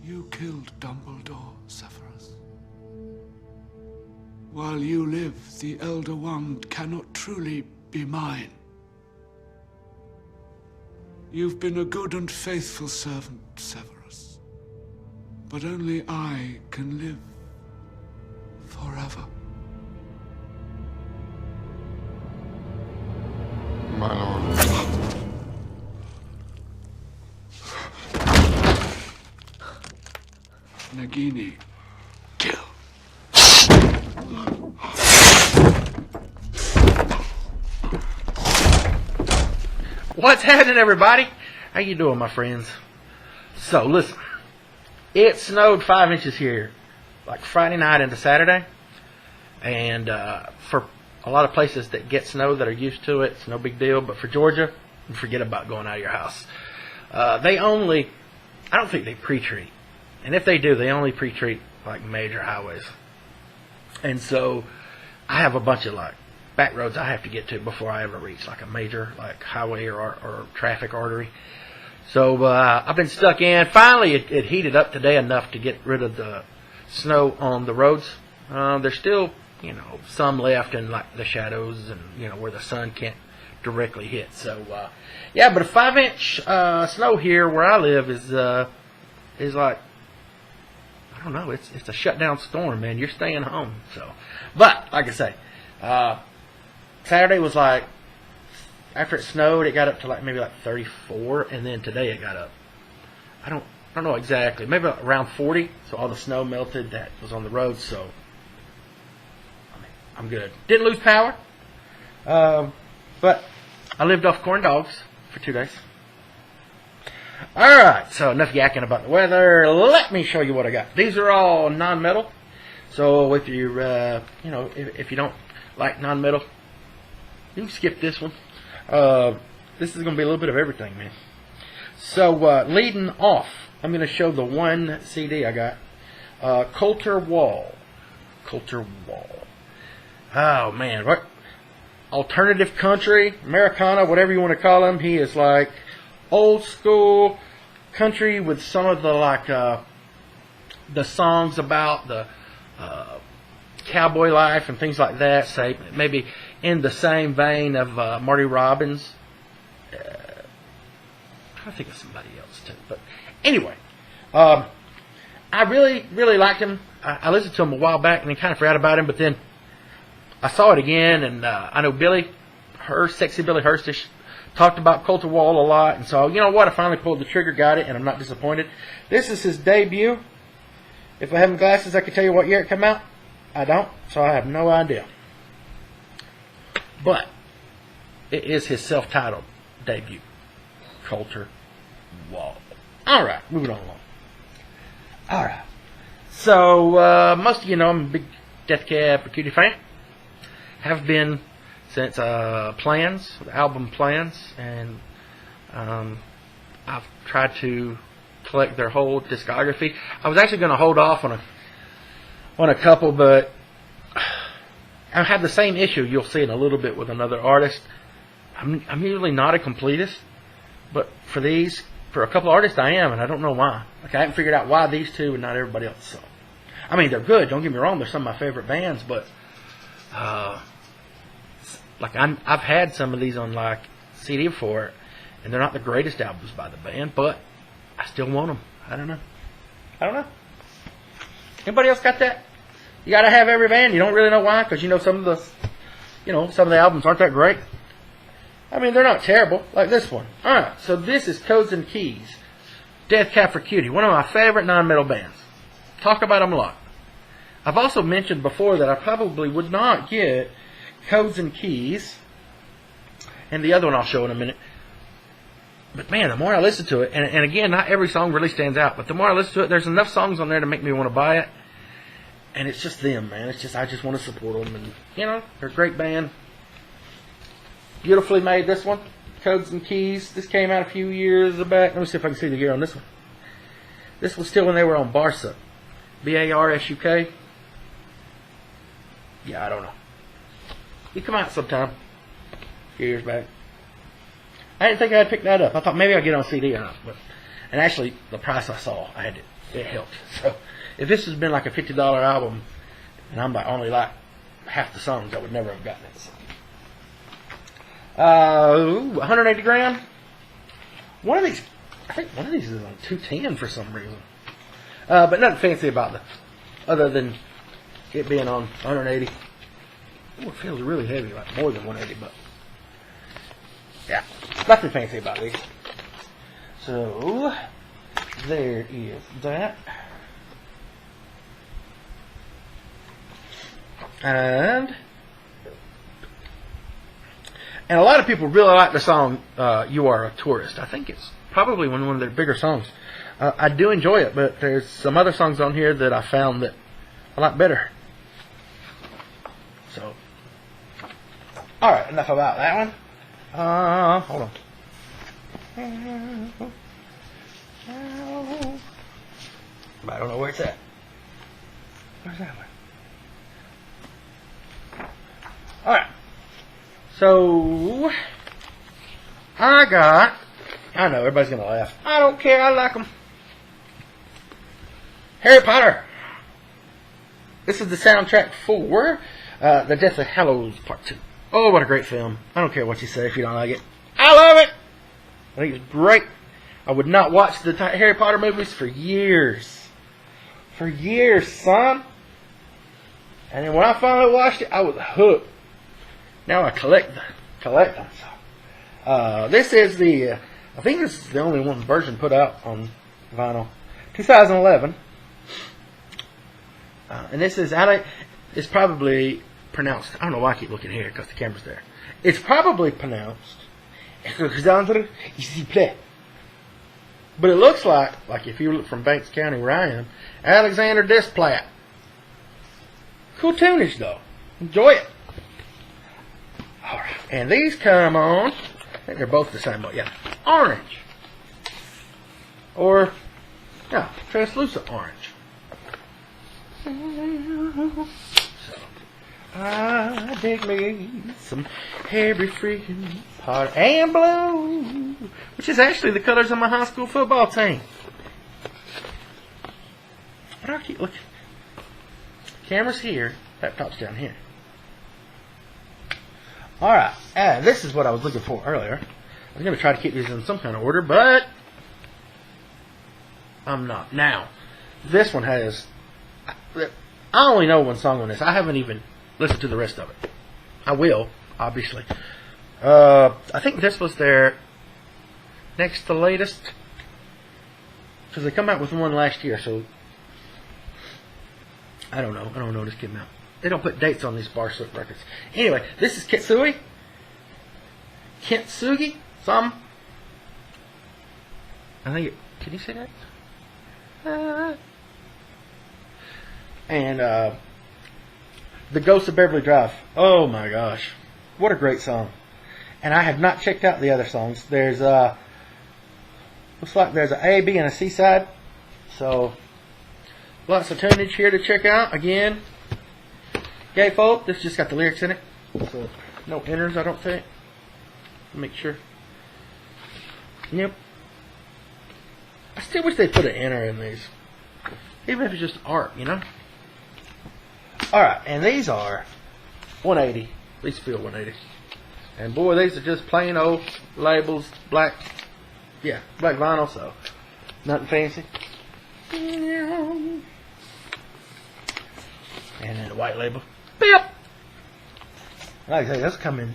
You killed Dumbledore, Severus. While you live, the Elder Wand cannot truly be mine. You've been a good and faithful servant, Severus. But only I can live forever. My lord. Nagini, kill. What's happening, everybody? How you doing, my friends? So, listen. It snowed 5 inches here, like Friday night into Saturday. And for a lot of places that get snow that are used to it, it's no big deal. But for Georgia, forget about going out of your house. I don't think they pre-treat. And if they do, they only pre-treat like major highways. And so I have a bunch of like back roads I have to get to before I ever reach like a major like highway or traffic artery. So I've been stuck in. Finally, it heated up today enough to get rid of the snow on the roads. There's still, some left in like the shadows and, where the sun can't directly hit. So, yeah, but a 5-inch snow here where I live is like, I don't know, it's a shutdown storm, man. You're staying home. So, but like I say, Saturday was like, after it snowed, it got up to like maybe like 34, and then today it got up. I don't know exactly, maybe around 40. So all the snow melted that was on the road. So I'm good. Didn't lose power, but I lived off corn dogs for 2 days. Alright, so enough yakking about the weather. Let me show you what I got. These are all non-metal. So if you, if you don't like non-metal, you can skip this one. This is going to be a little bit of everything, man. So leading off, I'm going to show the one CD I got. Colter Wall. Colter Wall. Oh, man. What? Alternative country, Americana, whatever you want to call him. He is like old school country with some of the the songs about the cowboy life and things like that. Say maybe in the same vein of Marty Robbins. I think of somebody else too, but anyway, I really liked him. I listened to him a while back and then kind of forgot about him, but then I saw it again, and I know Sexy Billy Hurstish talked about Colter Wall a lot, and so, you know what, I finally pulled the trigger, got it, and I'm not disappointed. This is his debut. If I have my glasses, I can tell you what year it came out. I don't, so I have no idea. But it is his self-titled debut, Colter Wall. Alright, moving on along. Alright, so most of you know I'm a big Death Cab for Cutie fan. Have been since Plans, the album Plans, and I've tried to collect their whole discography. I was actually going to hold off on a couple, but I have the same issue you'll see in a little bit with another artist. I'm usually not a completist, but for a couple artists I am, and I don't know why. Like, I haven't figured out why these two and not everybody else. So, I mean, they're good, don't get me wrong, they're some of my favorite bands, but like I've had some of these on like CD before, and they're not the greatest albums by the band, but I still want them. I don't know. Anybody else got that? You gotta have every band. You don't really know why, because some of the albums aren't that great. I mean, they're not terrible, like this one. Alright, so this is Codes and Keys, Death Cab for Cutie, one of my favorite non-metal bands. Talk about them a lot. I've also mentioned before that I probably would not get Codes and Keys, and the other one I'll show in a minute. But man, the more I listen to it, and again, not every song really stands out, but the more I listen to it, there's enough songs on there to make me want to buy it. And it's just them, man. I just want to support them, and they're a great band. Beautifully made, this one, Codes and Keys. This came out a few years back. Let me see if I can see the year on this one. This was still when they were on Barsuk. Barsuk. Yeah, I don't know. It come out sometime a few years back. I didn't think I'd pick that up. I thought maybe I'd get it on CD or not. But And actually, the price I saw, it helped. So, if this has been like a $50 album, and I'm only like half the songs, I would never have gotten it. So. 180 gram. I think one of these is on 210 for some reason. But nothing fancy about it, other than it being on 180. Oh, it feels really heavy, like more than 180, but yeah, nothing fancy about these. So there is that. And a lot of people really like the song You Are a Tourist. I think it's probably one of their bigger songs. I do enjoy it, but there's some other songs on here that I found that I like better. So, alright, enough about that one. Hold on. I don't know where it's at. Where's that one? Alright. So, I know, everybody's going to laugh. I don't care, I like them. Harry Potter. This is the soundtrack for The Deathly Hallows Part 2. Oh, what a great film. I don't care what you say if you don't like it. I love it! I think it's great. I would not watch the Harry Potter movies for years. For years, son. And then when I finally watched it, I was hooked. Now I collect them. This is I think this is the only one version put out on vinyl. 2011. And this is, it's probably pronounced, I don't know why I keep looking here because the camera's there. It's probably pronounced Alexandre Desplat. But it looks like if you look from Banks County where I am, Alexander Desplat. Cool tunage though. Enjoy it. Alright, and these come on, I think they're both the same, but yeah, orange. Or, yeah, translucent orange. So, I dig me some Harry freaking Potter and blue, which is actually the colors of my high school football team. But I keep looking. Camera's here, laptop's down here. Alright, and this is what I was looking for earlier. I was going to try to keep these in some kind of order, but I'm not. Now, this one has, I only know one song on this. I haven't even listened to the rest of it. I will, obviously. I think this was their next to latest, because they come out with one last year, so I don't know when this came out. They don't put dates on these Barslip records. Anyway, this is Kintsugi. Kintsugi? Some. I think can you say that? And The Ghost of Beverly Drive. Oh my gosh. What a great song. And I have not checked out the other songs. There's looks like there's an A, B, and a C side. So lots of tunage here to check out. Again, gay folk, this just got the lyrics in it. So no enters, I don't think. Make sure. Yep. I still wish they put an enter in these. Even if it's just art, you know? Alright, and these are 180. These feel 180. And boy, these are just plain old labels, black vinyl, so nothing fancy. And then a white label. Beep! Like I say, that's coming.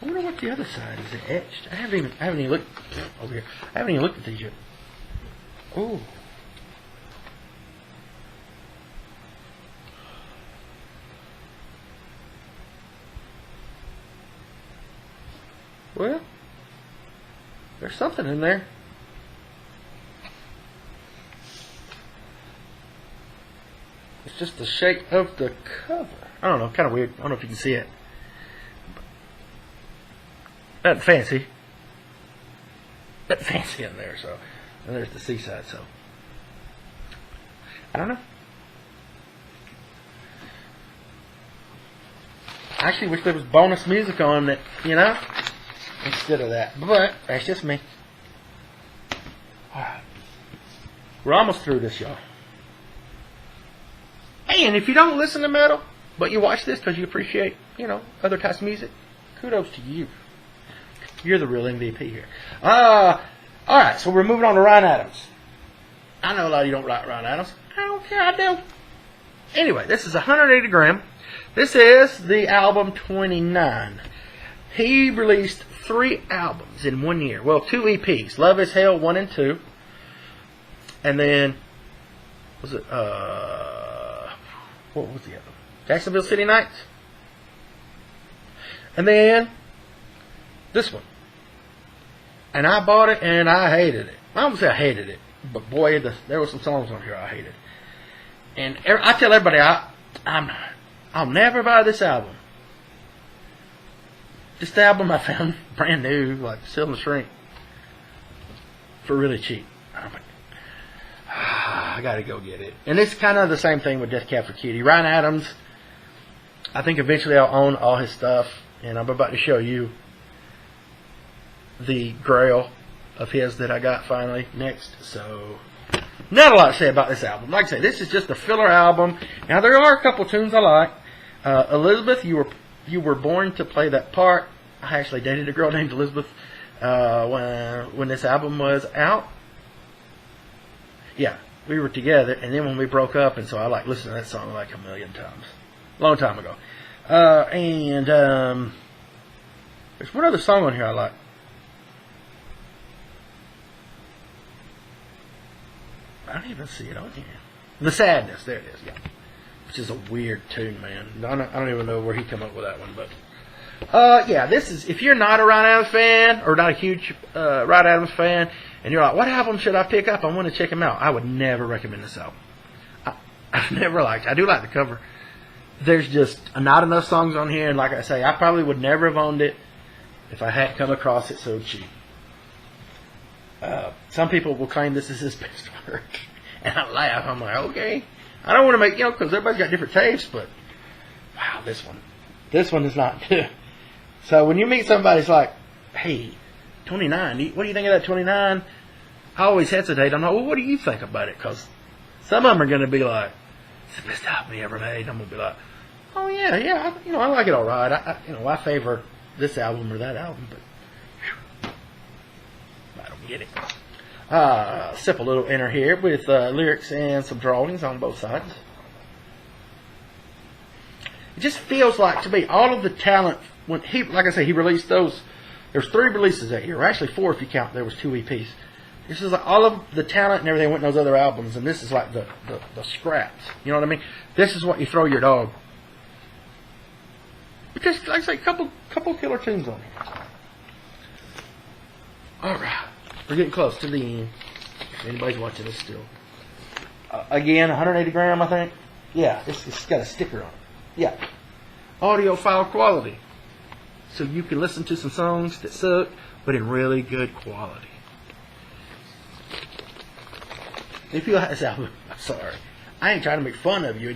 I wonder what the other side is. It etched? I haven't even looked over here. I haven't even looked at these yet. Ooh. Well, there's something in there. It's just the shape of the cover. I don't know, kind of weird. I don't know if you can see it. Nothing fancy. Nothing fancy in there, so. And there's the seaside, so. I don't know. I actually wish there was bonus music on it, you know? Instead of that. But, that's just me. Alright. We're almost through this, y'all. And if you don't listen to metal, but you watch this because you appreciate, other types of music, kudos to you. You're the real MVP here. Alright, so we're moving on to Ryan Adams. I know a lot of you don't like Ryan Adams. I don't care, I do. Anyway, this is 180 gram. This is the album 29. He released 3 albums in 1 year. Well, 2 EPs. Love Is Hell 1 and 2. And then, what was the other? Jacksonville City Nights. And then, this one. And I bought it and I hated it. I don't say I hated it, but boy, there were some songs on here I hated. And I tell everybody, I'll never buy this album. This album I found brand new, like selling the shrink, for really cheap. I'm like, I gotta go get it. And it's kind of the same thing with Death Cab for Cutie. Ryan Adams, I think eventually I'll own all his stuff, and I'm about to show you the grail of his that I got finally next. So, not a lot to say about this album. Like I say, this is just a filler album. Now there are a couple tunes I like. Elizabeth, you were born to play that part. I actually dated a girl named Elizabeth when this album was out. Yeah, we were together, and then when we broke up, and so I listened to that song like a million times. Long time ago. And there's one other song on here I like. I don't even see it on here. The Sadness, there it is, yeah. Which is a weird tune, man. I don't even know where he came up with that one, but yeah, this is, if you're not a Ryan Adams fan, or not a huge Ryan Adams fan, and you're like, what album should I pick up? I want to check him out. I would never recommend this album. I've never liked it. I do like the cover. There's just not enough songs on here, and like I say, I probably would never have owned it if I hadn't come across it so cheap. Some people will claim this is his best work, and I laugh. I'm like, okay. I don't want to make, because everybody's got different tastes, but wow, this one is not good. So when you meet somebody that's like, hey, 29, what do you think of that 29? I always hesitate. I'm like, well, what do you think about it? Because some of them are going to be like, it's the best album he ever made. I'm going to be like, oh yeah, I like it all right. I favor this album or that album, but whew, I don't get it. Simple little inner here with lyrics and some drawings on both sides. It just feels like, to me, all of the talent, when he, like I say, he released those, there's 3 releases that year, or actually 4 if you count, there was 2 EPs. This is like all of the talent and everything went in those other albums, and this is like the scraps. You know what I mean? This is what you throw your dog. But just, like I say, couple killer tunes on here. Alright. We're getting close to the end. If anybody's watching this still. Again, 180 gram, I think. Yeah, it's got a sticker on it. Yeah. Audiophile quality. So you can listen to some songs that suck, but in really good quality. If you like this album, I'm sorry. I ain't trying to make fun of you.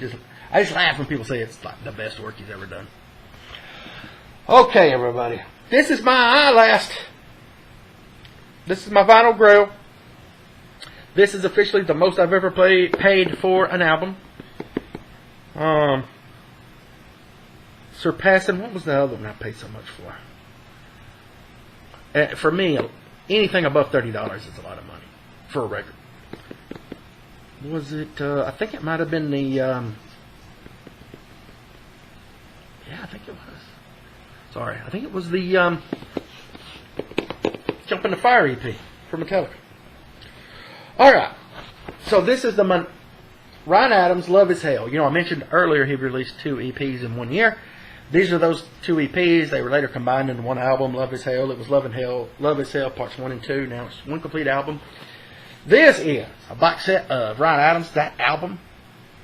I just laugh when people say it's like the best work he's ever done. Okay, everybody. This is my last. This is my final grail. This is officially the most I've ever paid for an album. Surpassing, what was the other one I paid so much for? For me, anything above $30 is a lot of money for a record. Was it, I think it might have been the, yeah, I think it was. Sorry, I think it was the, Jump in the Fire EP for Metallica. Alright, so this is the Ryan Adams, Love Is Hell. I mentioned earlier he released 2 EPs in 1 year. These are those 2 EPs. They were later combined into one album, Love Is Hell. It was Love Is Hell parts 1 and 2. Now it's one complete album. This is a box set of Ryan Adams, that album,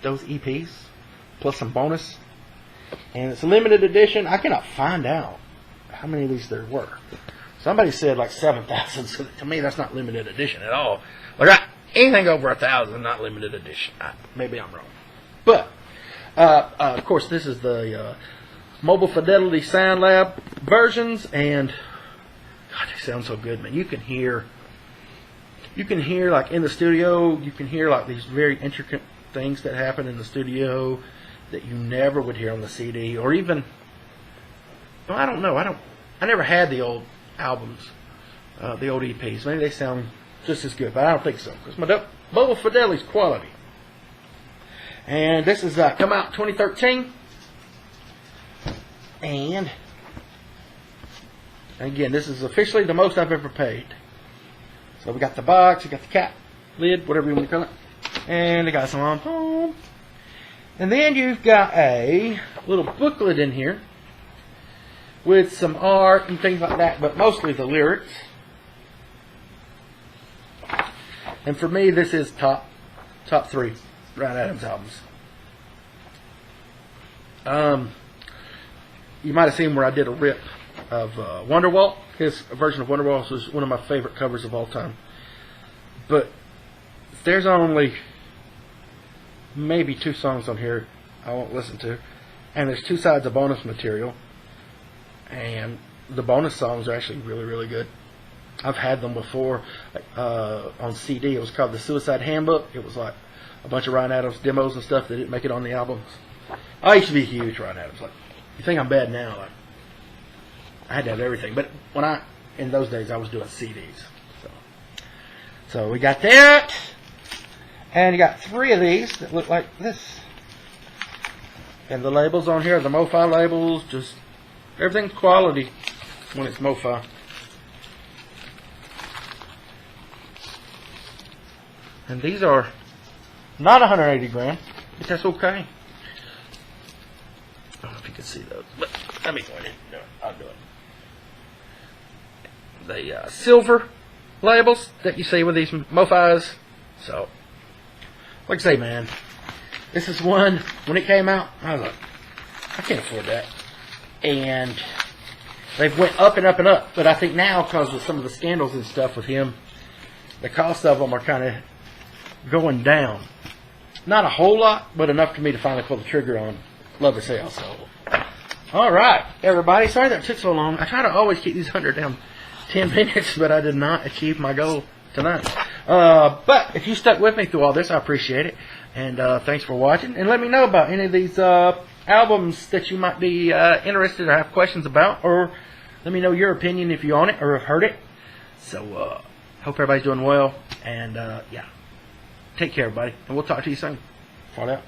those EPs, plus some bonus. And it's a limited edition. I cannot find out how many of these there were. Somebody said like 7,000, so to me that's not limited edition at all. Like anything over 1,000, not limited edition. Maybe I'm wrong. But, of course, this is the Mobile Fidelity Sound Lab versions, and God, they sound so good, man. You can hear you can hear, like, in the studio, you can hear, like, these very intricate things that happen in the studio that you never would hear on the CD, or even, well, I don't know, I never had the old albums, the old EPs. Maybe they sound just as good, but I don't think so, because my Bubba Fideli's quality. And this is come out 2013, and again, this is officially the most I've ever paid. So we got the box, we got the cap lid, whatever you want to call it, and they got some on home. And then you've got a little booklet in here with some art and things like that, but mostly the lyrics. And for me, this is top 3 Ryan Adams albums. You might have seen where I did a rip of Wonderwall. His version of Wonderwall was one of my favorite covers of all time. But there's only maybe 2 songs on here I won't listen to, and there's 2 sides of bonus material, and the bonus songs are actually really, really good. I've had them before on CD. It was called the Suicide Handbook. It was like a bunch of Ryan Adams demos and stuff that didn't make it on the albums. I used to be a huge Ryan Adams. Like, you think I'm bad now? Like, I had to have everything. But in those days, I was doing CDs. So we got that, and you got 3 of these that look like this. And the labels on here are the MoFi labels. Just everything's quality when it's MoFi. And these are not 180 gram, but that's okay. I don't know if you can see those, but let me go ahead and do it. I'll do it. The silver labels that you see with these MoFis. So, like I say, man, this is one, when it came out, I was like, I can't afford that. And they've went up and up and up. But I think now, because of some of the scandals and stuff with him, the cost of them are kind of going down. Not a whole lot, but enough for me to finally pull the trigger on Love Is Hell. So, all right, everybody. Sorry that took so long. I try to always keep these under down 10 minutes, but I did not achieve my goal tonight. But if you stuck with me through all this, I appreciate it. And thanks for watching. And let me know about any of these albums that you might be interested or have questions about. Or let me know your opinion if you own it or have heard it. So, hope everybody's doing well. And, yeah. Take care, everybody. And we'll talk to you soon. Fall out.